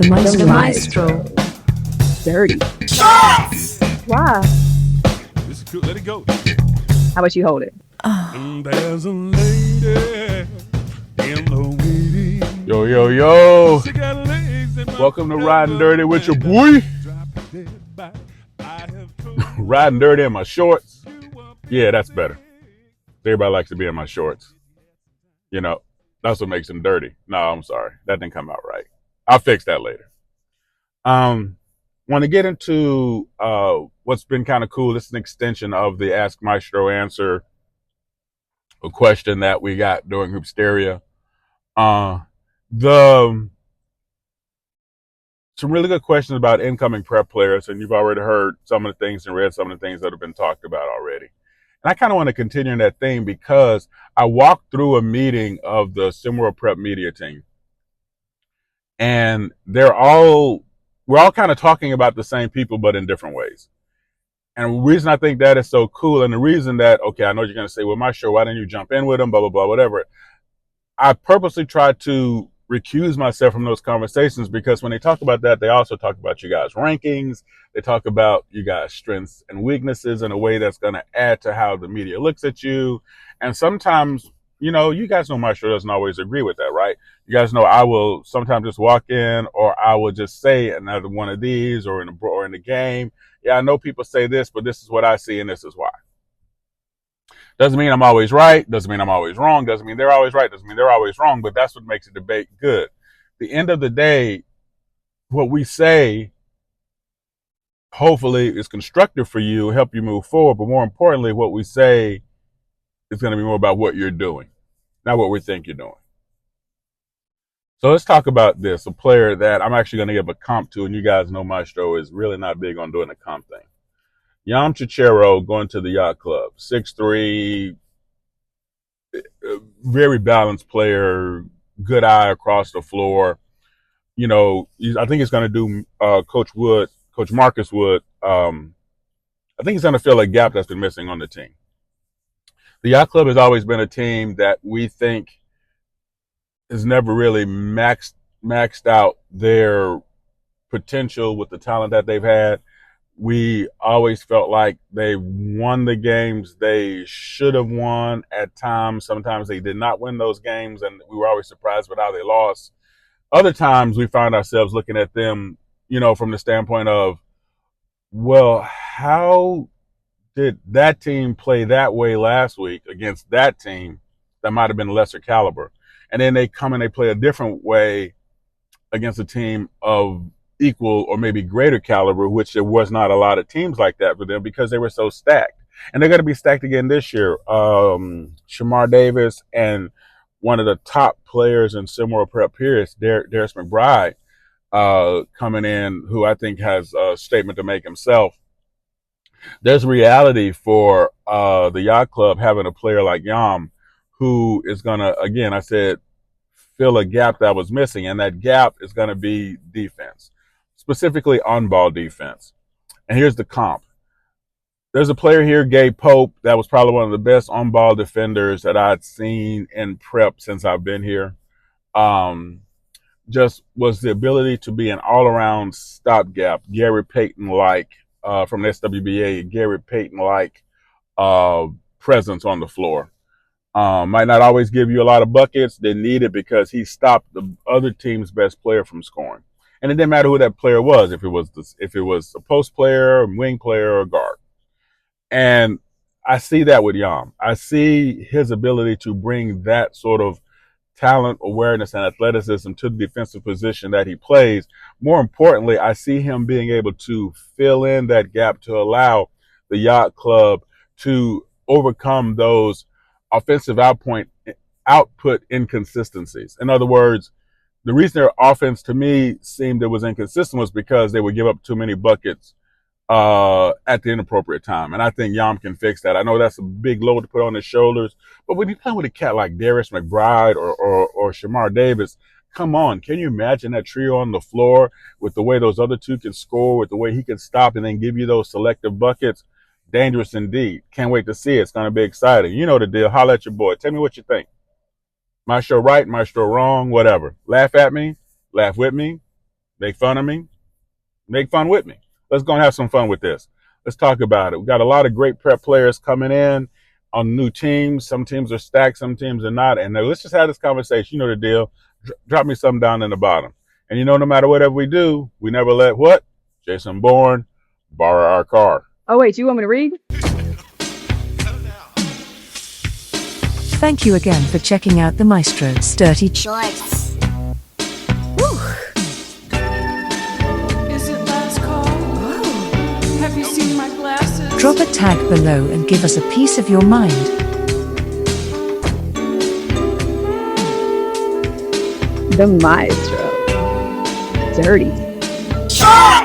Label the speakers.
Speaker 1: The Maestro.
Speaker 2: Dirty.
Speaker 3: Shots!
Speaker 2: Why?
Speaker 3: This is good. Let it go.
Speaker 2: How about you hold it?
Speaker 3: There's a lady in the waiting.
Speaker 4: Yo, yo, yo.
Speaker 3: She got legs in my
Speaker 4: Welcome to Riding Dirty with your boy. Riding Dirty in my shorts. Yeah, that's better. Everybody likes to be in my shorts. You know, that's what makes them dirty. No, I'm sorry. That didn't come out right. I'll fix that later. Want to get into what's been kind of cool. This is an extension of the Ask Maestro answer, a question that we got during Hoopsteria. Some really good questions about incoming prep players, and you've already heard some of the things and read some of the things that have been talked about already. And I kind of want to continue in that theme because I walked through a meeting of the SimWorld Prep media team, and we're all kind of talking about the same people, but in different ways. And the reason I think that is so cool, and the reason that, okay, I know you're going to say, well, Maestro, why didn't you jump in with them, blah, blah, blah, whatever. I purposely tried to recuse myself from those conversations because when they talk about that, they also talk about you guys' rankings. They talk about you guys' strengths and weaknesses in a way that's going to add to how the media looks at you. And sometimes, you know, you guys know Maestro doesn't always agree with that, right? You guys know I will sometimes just walk in, or I will just say another one of these, or in the game. Yeah, I know people say this, but this is what I see, and this is why. Doesn't mean I'm always right. Doesn't mean I'm always wrong. Doesn't mean they're always right. Doesn't mean they're always wrong. But that's what makes a debate good. At the end of the day, what we say, hopefully, is constructive for you, help you move forward. But more importantly, what we say is going to be more about what you're doing, not what we think you're doing. So let's talk about this. A player that I'm actually going to give a comp to, and you guys know Maestro is really not big on doing a comp thing. Chichero going to the yacht club. 6'3", very balanced player, good eye across the floor. You know, I think he's going to do Coach Marcus Wood. I think he's going to fill a gap that's been missing on the team. The yacht club has always been a team that we think has never really maxed out their potential with the talent that they've had. We always felt like they won the games they should have won at times. Sometimes they did not win those games, and we were always surprised with how they lost. Other times we found ourselves looking at them, you know, from the standpoint of, well, how did that team play that way last week against that team that might have been lesser caliber? And then they come and they play a different way against a team of equal or maybe greater caliber, which there was not a lot of teams like that for them because they were so stacked. And they're going to be stacked again this year. Shamar Davis and one of the top players in SimWorld Prep Pierce, Darius McBride, coming in, who I think has a statement to make himself. There's reality for the yacht club having a player like Yam who is going to, again, I said, fill a gap that was missing, and that gap is going to be defense, specifically on-ball defense. And here's the comp. There's a player here, Gabe Pope, that was probably one of the best on-ball defenders that I'd seen in prep since I've been here. Just was the ability to be an all-around stopgap, Gary Payton-like, from the SWBA, Gary Payton-like presence on the floor. Might not always give you a lot of buckets. They need it because he stopped the other team's best player from scoring. And it didn't matter who that player was, if it was a post player, a wing player, or a guard. And I see that with Yam. I see his ability to bring that sort of talent, awareness, and athleticism to the defensive position that he plays. More importantly, I see him being able to fill in that gap to allow the yacht club to overcome those offensive output inconsistencies. In other words, the reason their offense to me seemed it was inconsistent was because they would give up too many buckets at the inappropriate time. And I think Yam can fix that. I know that's a big load to put on his shoulders, but when you're playing with a cat like Darius McBride or Shamar Davis, come on, can you imagine that trio on the floor with the way those other two can score, with the way he can stop and then give you those selective buckets? Dangerous indeed. Can't wait to see it. It's going to be exciting. You know the deal. Holla at your boy. Tell me what you think. Maestro right, Maestro wrong, whatever. Laugh at me, laugh with me, Make fun of me. Make fun with me. Let's go and have some fun with this. Let's talk about it. We got a lot of great prep players coming in on new teams. Some teams are stacked, some teams are not. And let's just have this conversation. You know the deal. Drop me something down in the bottom. And you know, no matter whatever we do, we never let what? Jason Bourne borrow our car.
Speaker 2: Oh, wait, you want me to read?
Speaker 1: Thank you again for checking out the Maestro's Dirty
Speaker 5: Shorts.
Speaker 6: Is it last call? Oh. Have you seen my glasses?
Speaker 1: Drop a tag below and give us a piece of your mind.
Speaker 2: The Maestro. Dirty.
Speaker 5: Shorts.